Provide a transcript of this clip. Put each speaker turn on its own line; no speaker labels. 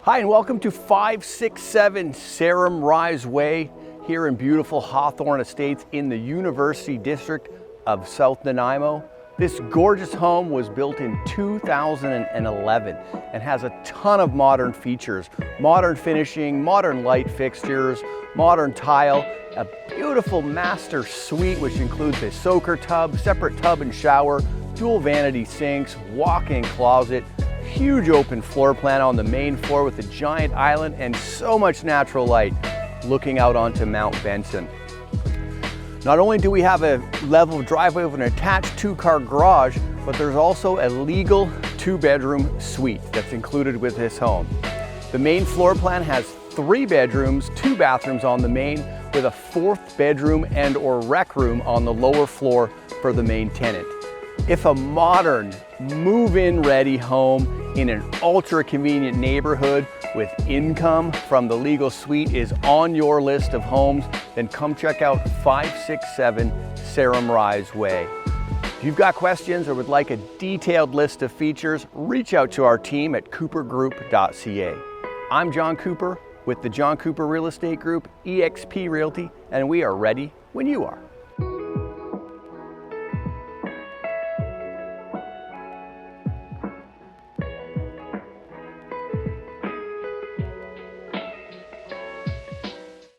Hi, and welcome to 567 Sarum Rise Way here in beautiful Hawthorne Estates in the University District of South Nanaimo. This gorgeous home was built in 2011 and has a ton of modern features. Modern finishing, modern light fixtures, modern tile, a beautiful master suite which includes a soaker tub, separate tub and shower, dual vanity sinks, walk-in closet, huge open floor plan on the main floor with a giant island and so much natural light looking out onto Mount Benson. Not only do we have a level driveway with an attached two-car garage, but there's also a legal two-bedroom suite that's included with this home. The main floor plan has 3 bedrooms, 2 bathrooms on the main, with a 4th bedroom and or rec room on the lower floor for the main tenant. If a modern, move-in ready home in an ultra convenient neighborhood with income from the legal suite is on your list of homes, then come check out 567 Sarum Rise Way. If you've got questions or would like a detailed list of features, reach out to our team at coopergroup.ca. I'm John Cooper with the John Cooper Real Estate Group, eXp Realty, and we are ready when you are.